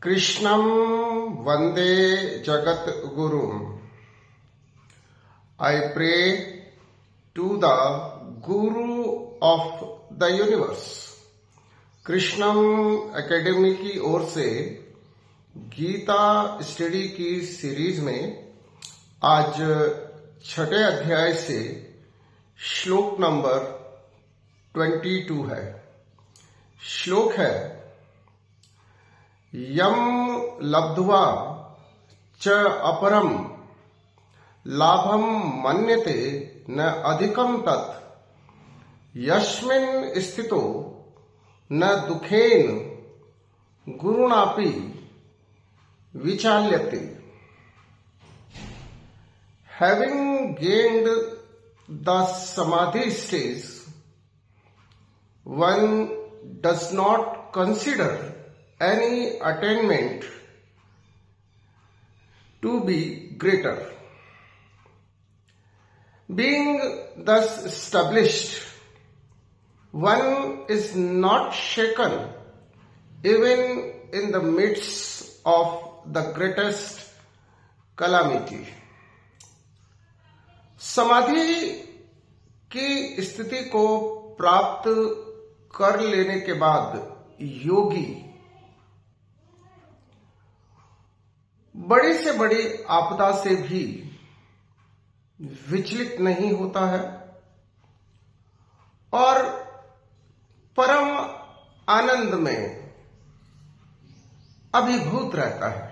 कृष्णं वंदे जगद्गुरुम्. I pray to the Guru of the universe. Krishnam academy की ओर से गीता स्टडी की सीरीज में आज छठे अध्याय से श्लोक नंबर 22 है. श्लोक है, यम लब्ध्वा च अपरम लाभम मन्यते न अधिकम तत् यस्मिन् स्थितो न दुखेन गुरुणापि विचाल्यते. Having gained the samadhi stage, one does not consider any attainment to be greater. Being thus established, one is not shaken even in the midst of the greatest calamity. समाधि की स्थिति को प्राप्त कर लेने के बाद योगी बड़ी से बड़ी आपदा से भी विचलित नहीं होता है और परम आनंद में अभिभूत रहता है.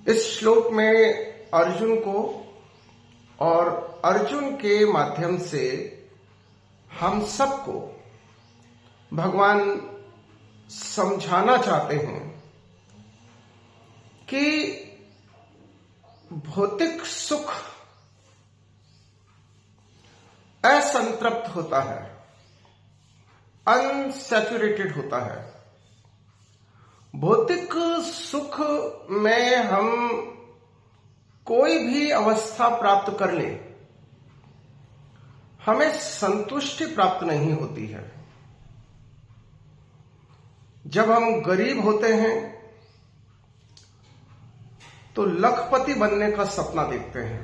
इस श्लोक में अर्जुन को और अर्जुन के माध्यम से हम सबको भगवान समझाना चाहते हैं कि भौतिक सुख असंतृप्त होता है, अनसैचुरेटेड होता है. भौतिक सुख में हम कोई भी अवस्था प्राप्त कर ले, हमें संतुष्टि प्राप्त नहीं होती है. जब हम गरीब होते हैं तो लखपति बनने का सपना देखते हैं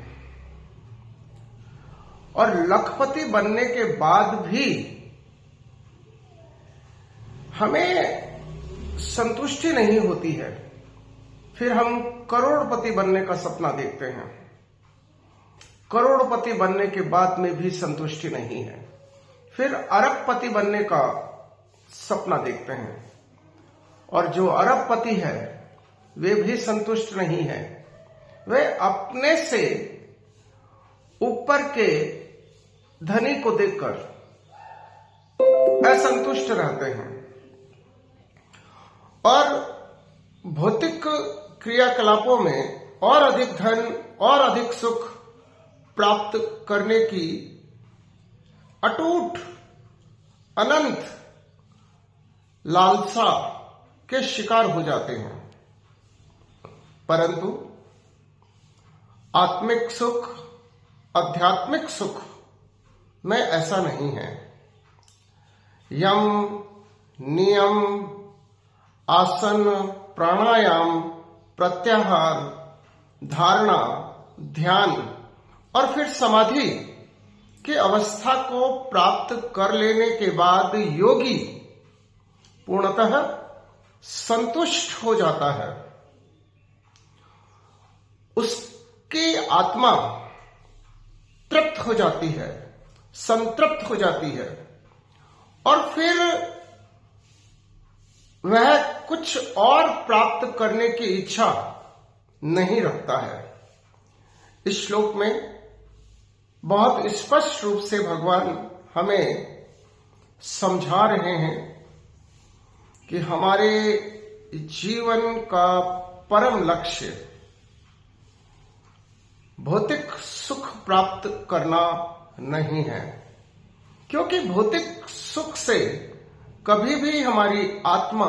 और लखपति बनने के बाद भी हमें संतुष्टि नहीं होती है. फिर हम करोड़पति बनने का सपना देखते हैं. करोड़पति बनने के बाद में भी संतुष्टि नहीं है. फिर अरबपति बनने का सपना देखते हैं और जो अरबपति है वे भी संतुष्ट नहीं है. वे अपने से ऊपर के धनी को देखकर असंतुष्ट रहते हैं और भौतिक क्रियाकलापों में और अधिक धन और अधिक सुख प्राप्त करने की अटूट अनंत लालसा के शिकार हो जाते हैं. परंतु आत्मिक सुख, आध्यात्मिक सुख में ऐसा नहीं है. यम, नियम, आसन, प्राणायाम, प्रत्याहार, धारणा, ध्यान और फिर समाधि की अवस्था को प्राप्त कर लेने के बाद योगी पूर्णतः संतुष्ट हो जाता है. उसकी आत्मा तृप्त हो जाती है, संतृप्त हो जाती है और फिर वह कुछ और प्राप्त करने की इच्छा नहीं रखता है. इस श्लोक में बहुत स्पष्ट रूप से भगवान हमें समझा रहे हैं कि हमारे जीवन का परम लक्ष्य भौतिक सुख प्राप्त करना नहीं है, क्योंकि भौतिक सुख से कभी भी हमारी आत्मा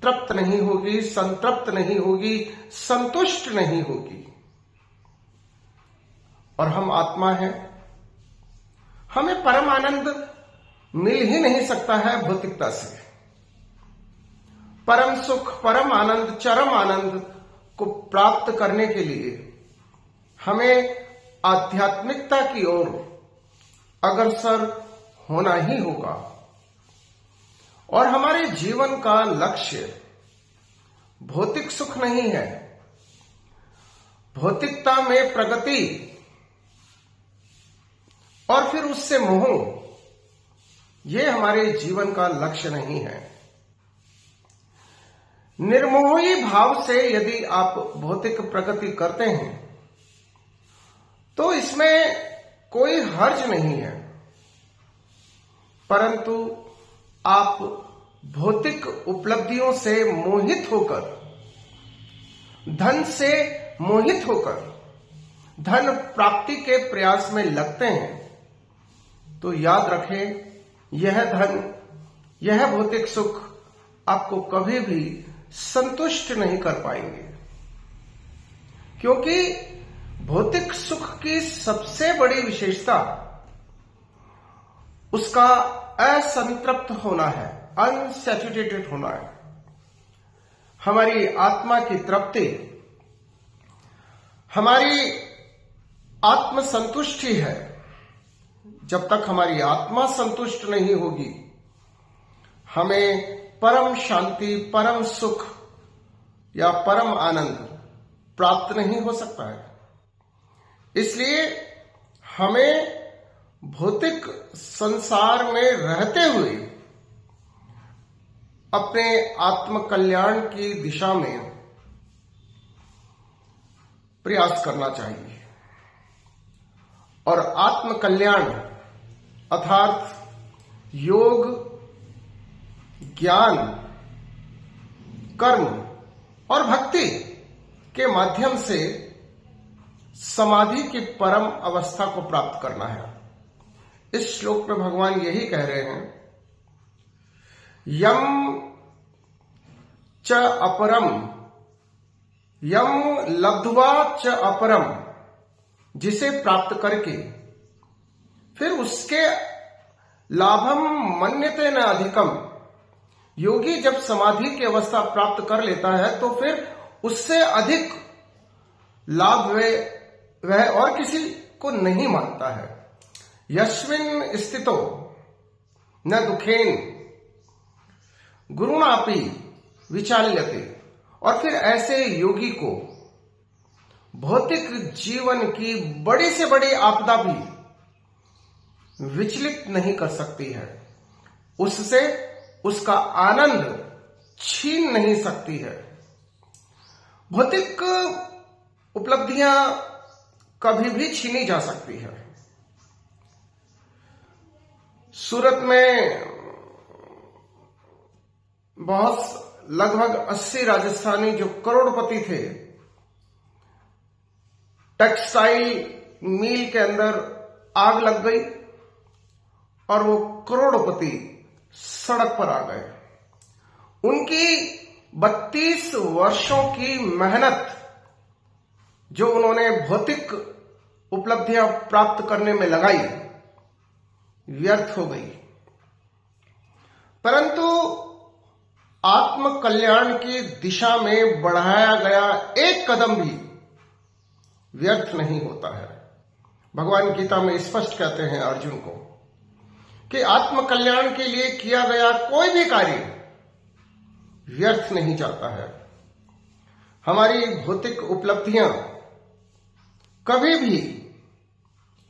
तृप्त नहीं होगी, संतृप्त नहीं होगी, संतुष्ट नहीं होगी. और हम आत्मा हैं, हमें परम आनंद मिल ही नहीं सकता है भौतिकता से. परम सुख, परम आनंद, चरम आनंद को प्राप्त करने के लिए हमें आध्यात्मिकता की ओर अग्रसर होना ही होगा। और हमारे जीवन का लक्ष्य भौतिक सुख नहीं है, भौतिकता में प्रगति और फिर उससे मोह, यह हमारे जीवन का लक्ष्य नहीं है। निर्मोही भाव से यदि आप भौतिक प्रगति करते हैं तो इसमें कोई हर्ज नहीं है, परंतु आप भौतिक उपलब्धियों से मोहित होकर, धन से मोहित होकर धन प्राप्ति के प्रयास में लगते हैं तो याद रखें, यह धन, यह भौतिक सुख आपको कभी भी संतुष्ट नहीं कर पाएंगे, क्योंकि भौतिक सुख की सबसे बड़ी विशेषता उसका असंतृप्त होना है, अनसैटिस्फाइड होना है। हमारी आत्मा की तृप्ति, हमारी आत्म संतुष्टि है। जब तक हमारी आत्मा संतुष्ट नहीं होगी, हमें परम शांति, परम सुख या परम आनंद प्राप्त नहीं हो सकता है। इसलिए हमें भौतिक संसार में रहते हुए अपने आत्म कल्याण की दिशा में प्रयास करना चाहिए। और आत्म कल्याण अर्थात योग, ज्ञान, कर्म और भक्ति के माध्यम से समाधि की परम अवस्था को प्राप्त करना है। इस श्लोक में भगवान यही कह रहे हैं, यम च अपरम, यम लब्ध्वा च अपरम, जिसे प्राप्त करके फिर उसके लाभम मन्यते न अधिकम। योगी जब समाधि की अवस्था प्राप्त कर लेता है तो फिर उससे अधिक लाभ वह और किसी को नहीं मानता है। यस्मिन स्थितो न दुखेन गुरुणापि विचाल्यते। और फिर ऐसे योगी को भौतिक जीवन की बड़ी से बड़ी आपदा भी विचलित नहीं कर सकती है, उससे उसका आनंद छीन नहीं सकती है। भौतिक उपलब्धियां कभी भी छीनी जा सकती है। सूरत में बहुत लगभग 80 राजस्थानी जो करोड़पति थे, टेक्सटाइल मिल के अंदर आग लग गई और वो करोड़पति सड़क पर आ गए। उनकी 32 वर्षों की मेहनत जो उन्होंने भौतिक उपलब्धियां प्राप्त करने में लगाई, व्यर्थ हो गई। परंतु आत्म कल्याण की दिशा में बढ़ाया गया एक कदम भी व्यर्थ नहीं होता है। भगवान गीता में स्पष्ट कहते हैं अर्जुन को कि आत्म कल्याण के लिए किया गया कोई भी कार्य व्यर्थ नहीं जाता है। हमारी भौतिक उपलब्धियां कभी भी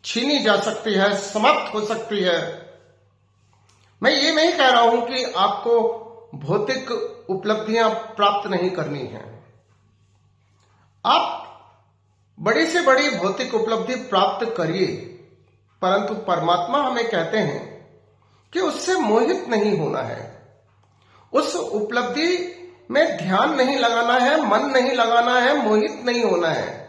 छीनी जा सकती है, समाप्त हो सकती है। मैं ये नहीं कह रहा हूं कि आपको भौतिक उपलब्धियां प्राप्त नहीं करनी है। आप बड़ी से बड़ी भौतिक उपलब्धि प्राप्त करिए, परंतु परमात्मा हमें कहते हैं कि उससे मोहित नहीं होना है। उस उपलब्धि में ध्यान नहीं लगाना है, मन नहीं लगाना है, मोहित नहीं होना है।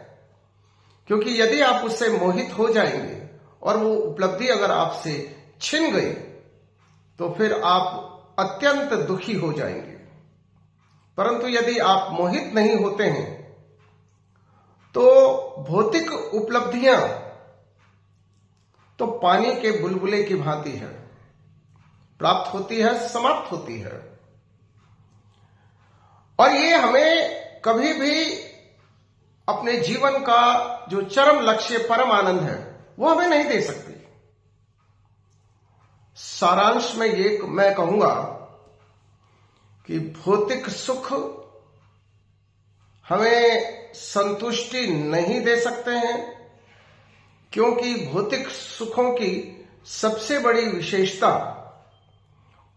क्योंकि यदि आप उससे मोहित हो जाएंगे और वो उपलब्धि अगर आपसे छिन गई तो फिर आप अत्यंत दुखी हो जाएंगे। परंतु यदि आप मोहित नहीं होते हैं तो भौतिक उपलब्धियां तो पानी के बुलबुले की भांति है, प्राप्त होती है, समाप्त होती है। और ये हमें कभी भी अपने जीवन का जो चरम लक्ष्य परम आनंद है वो हमें नहीं दे सकती। सारांश में ये मैं कहूंगा कि भौतिक सुख हमें संतुष्टि नहीं दे सकते हैं, क्योंकि भौतिक सुखों की सबसे बड़ी विशेषता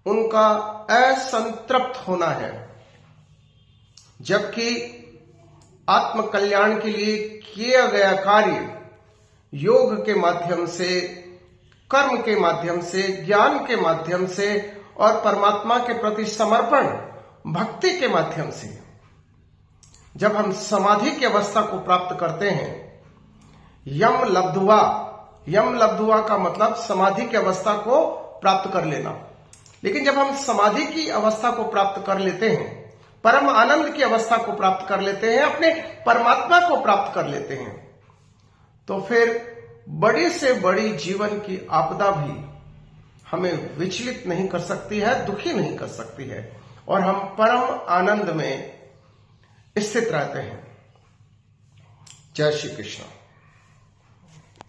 उनका असंतृप्त होना है, जबकि आत्म कल्याण के लिए किया गया कार्य योग के माध्यम से, कर्म के माध्यम से, ज्ञान के माध्यम से और परमात्मा के प्रति समर्पण भक्ति के माध्यम से, जब हम समाधि की अवस्था को प्राप्त करते हैं, यम लब्धुआ का मतलब समाधि की अवस्था को प्राप्त कर लेना। लेकिन जब हम समाधि की अवस्था को प्राप्त कर लेते हैं, परम आनंद की अवस्था को प्राप्त कर लेते हैं, अपने परमात्मा को प्राप्त कर लेते हैं, तो फिर बड़ी से बड़ी जीवन की आपदा भी हमें विचलित नहीं कर सकती है, दुखी नहीं कर सकती है, और हम परम आनंद में स्थित रहते हैं। जय श्री कृष्ण।